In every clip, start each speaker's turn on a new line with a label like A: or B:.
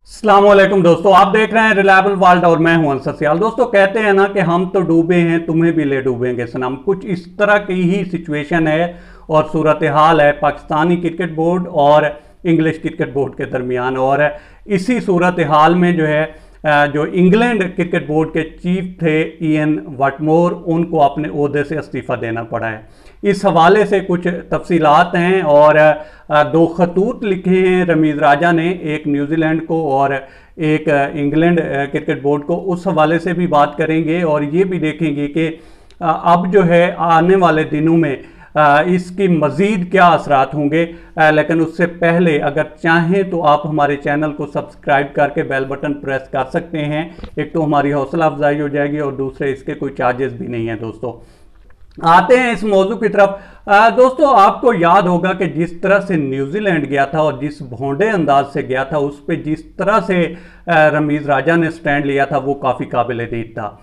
A: अस्सलामुअलैकुम दोस्तों, आप देख रहे हैं रिलायबल वर्ल्ड और मैं हूं अंसर सियाल। दोस्तों कहते हैं ना कि हम तो डूबे हैं, तुम्हें भी ले डूबेंगे सनम। कुछ इस तरह की ही सिचुएशन है और सूरत हाल है पाकिस्तानी क्रिकेट बोर्ड और इंग्लिश क्रिकेट बोर्ड के दरमियान। और इसी सूरत हाल में जो है जो इंग्लैंड क्रिकेट बोर्ड के चीफ थे इयन वटमोर, उनको अपने ओहदे से इस्तीफ़ा देना पड़ा है। इस हवाले से कुछ तफसीलात हैं और दो खतूत लिखे हैं रमीज़ राजा ने, एक न्यूजीलैंड को और एक इंग्लैंड क्रिकेट बोर्ड को। उस हवाले से भी बात करेंगे और ये भी देखेंगे कि अब जो है आने वाले दिनों में इसकी मज़ीद क्या असरात होंगे। लेकिन उससे पहले अगर चाहें तो आप हमारे चैनल को सब्सक्राइब करके बेल बटन प्रेस कर सकते हैं। एक तो हमारी हौसला अफजाई हो जाएगी और दूसरे इसके कोई चार्जेस भी नहीं है। दोस्तों आते हैं इस मौजू की तरफ। दोस्तों आपको याद होगा कि जिस तरह से न्यूजीलैंड गया था और जिस भोंडे अंदाज से गया था, उस पर जिस तरह से रमीज़ राजा ने स्टैंड लिया था वो काफ़ी काबिल-ए-दीद था।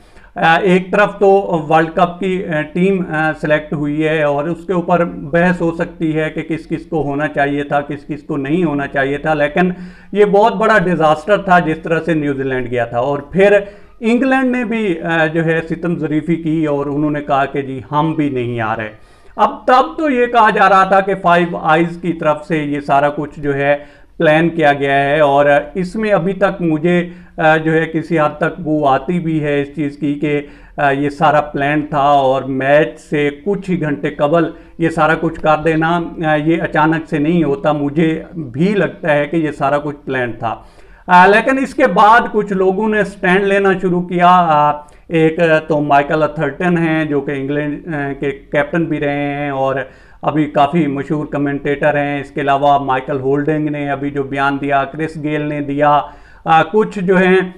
A: एक तरफ तो वर्ल्ड कप की टीम सेलेक्ट हुई है और उसके ऊपर बहस हो सकती है कि किस किस को होना चाहिए था, किस किस को नहीं होना चाहिए था, लेकिन ये बहुत बड़ा डिज़ास्टर था जिस तरह से न्यूजीलैंड गया था। और फिर इंग्लैंड ने भी जो है सितम ज़रीफ़ी की और उन्होंने कहा कि जी हम भी नहीं आ रहे। अब तब तो ये कहा जा रहा था कि फाइव आइज़ की तरफ से ये सारा कुछ जो है प्लान किया गया है और इसमें अभी तक मुझे जो है किसी हद तक वो आती भी है इस चीज़ की कि ये सारा प्लान था और मैच से कुछ ही घंटे कबल ये सारा कुछ कर देना ये अचानक से नहीं होता। मुझे भी लगता है कि ये सारा कुछ प्लान था। लेकिन इसके बाद कुछ लोगों ने स्टैंड लेना शुरू किया। एक तो माइकल अथर्टन हैं जो कि इंग्लैंड के कैप्टन भी रहे हैं और अभी काफ़ी मशहूर कमेंटेटर हैं। इसके अलावा माइकल होल्डिंग ने अभी जो बयान दिया, क्रिस गेल ने दिया, कुछ जो हैं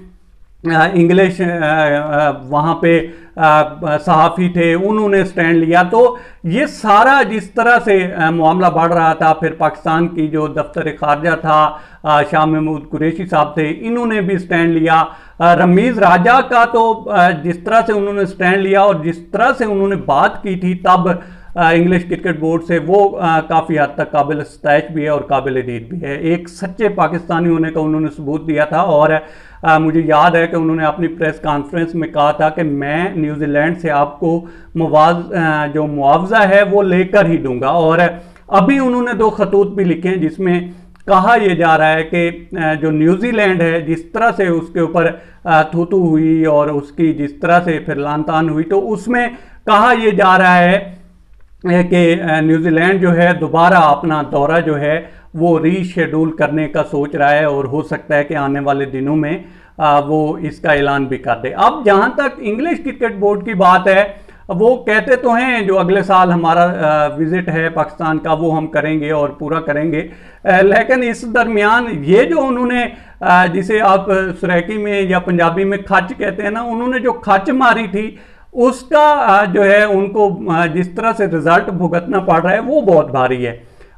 A: इंग्लिश वहाँ पे सहाफ़ी थे उन्होंने स्टैंड लिया। तो ये सारा जिस तरह से मामला बढ़ रहा था, फिर पाकिस्तान की जो दफ्तर ख़ारजा था शाह महमूद कुरैशी साहब थे, इन्होंने भी स्टैंड लिया। रमीज़ राजा का तो जिस तरह से उन्होंने स्टैंड लिया और जिस तरह से उन्होंने बात की थी तब इंग्लिश क्रिकेट बोर्ड से, वो काफ़ी हद तक काबिल सताइश भी है और काबिल-ए-दीद भी है। एक सच्चे पाकिस्तानी होने का उन्होंने सबूत दिया था और मुझे याद है कि उन्होंने अपनी प्रेस कॉन्फ्रेंस में कहा था कि मैं न्यूजीलैंड से आपको जो मुआवजा है वो लेकर ही दूंगा। और अभी उन्होंने दो खतूत भी लिखे हैं जिसमें कहा यह जा रहा है कि जो न्यूजीलैंड है जिस तरह से उसके ऊपर थू हुई और उसकी जिस तरह से फिर लान-तान हुई, तो उसमें कहा यह जा रहा है कि न्यूजीलैंड जो है दोबारा अपना दौरा जो है वो रीशेड्यूल करने का सोच रहा है और हो सकता है कि आने वाले दिनों में वो इसका ऐलान भी कर दे। अब जहां तक इंग्लिश क्रिकेट बोर्ड की बात है, वो कहते तो हैं जो अगले साल हमारा विजिट है पाकिस्तान का वो हम करेंगे और पूरा करेंगे, लेकिन इस दरमियान ये जो उन्होंने जिसे आप सुरैकी में या पंजाबी में खच कहते हैं ना, उन्होंने जो खच मारी थी उसका जो है उनको जिस तरह से रिजल्ट भुगतना पड़ रहा है वो बहुत भारी है।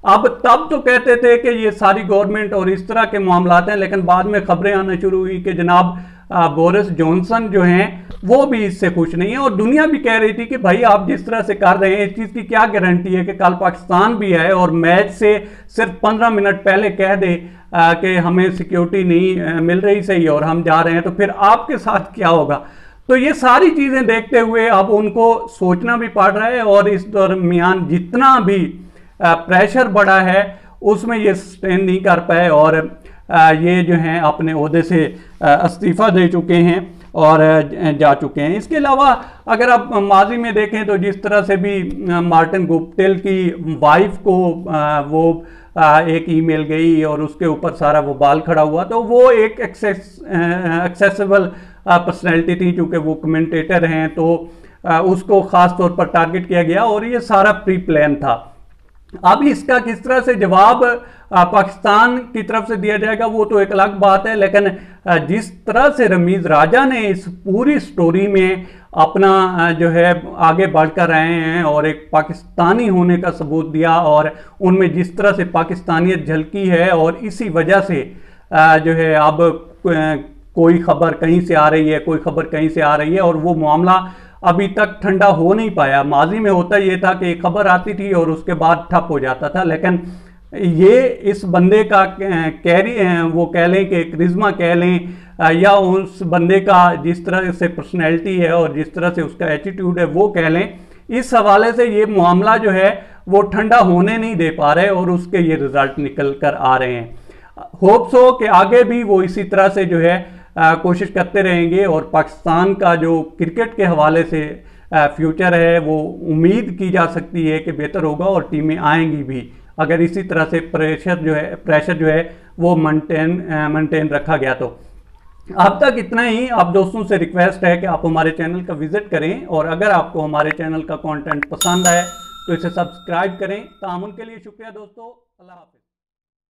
A: अब तब तो कहते थे कि ये सारी गवर्नमेंट और इस तरह के मामलात हैं, लेकिन बाद में खबरें आना शुरू हुई कि जनाब बोरिस जॉनसन जो हैं वो भी इससे खुश नहीं है और दुनिया भी कह रही थी कि भाई आप जिस तरह से कर रहे हैं इस चीज़ की क्या गारंटी है कि कल पाकिस्तान भी है और मैच से सिर्फ 15 मिनट पहले कह दे कि हमें सिक्योरिटी नहीं मिल रही सही और हम जा रहे हैं, तो फिर आपके साथ क्या होगा। तो ये सारी चीज़ें देखते हुए अब उनको सोचना भी पड़ रहा है और इस दरमियान जितना भी प्रेशर बढ़ा है उसमें ये स्टैंड नहीं कर पाए और ये जो हैं अपने ओहदे से इस्तीफ़ा दे चुके हैं और जा चुके हैं। इसके अलावा अगर आप माजी में देखें तो जिस तरह से भी मार्टिन गुप्टिल की वाइफ को वो एक ईमेल गई और उसके ऊपर सारा वो बाल खड़ा हुआ, तो वो एक एक्सेसिबल पर्सनैलिटी थी, चूँकि वो कमेंटेटर हैं तो उसको ख़ास तौर पर टारगेट किया गया और ये सारा प्री प्लान था। अब इसका किस तरह से जवाब पाकिस्तान की तरफ से दिया जाएगा वो तो एक अलग बात है, लेकिन जिस तरह से रमीज़ राजा ने इस पूरी स्टोरी में अपना जो है आगे बढ़कर आए हैं और एक पाकिस्तानी होने का सबूत दिया और उनमें जिस तरह से पाकिस्तानियत झलकी है और इसी वजह से जो है अब कोई खबर कहीं से आ रही है, कोई खबर कहीं से आ रही है और वो मामला अभी तक ठंडा हो नहीं पाया। माजी में होता ये था कि एक खबर आती थी और उसके बाद ठप हो जाता था, लेकिन ये इस बंदे का कैरी वो कह लें कि करिश्मा कह लें, या उस बंदे का जिस तरह से पर्सनैलिटी है और जिस तरह से उसका एटीट्यूड है वो कह लें, इस हवाले से ये मामला जो है वो ठंडा होने नहीं दे पा रहे और उसके ये रिजल्ट निकल कर आ रहे हैं। होप्स हो कि आगे भी वो इसी तरह से जो है कोशिश करते रहेंगे और पाकिस्तान का जो क्रिकेट के हवाले से फ्यूचर है वो उम्मीद की जा सकती है कि बेहतर होगा और टीमें आएंगी भी, अगर इसी तरह से प्रेशर जो है वो मेंटेन रखा गया तो। अब तक इतना ही। आप दोस्तों से रिक्वेस्ट है कि आप हमारे चैनल का विजिट करें और अगर आपको हमारे चैनल का कंटेंट पसंद आए तो इसे सब्सक्राइब करें। तामुन के लिए शुक्रिया दोस्तों। अल्लाह हाफ़िज़।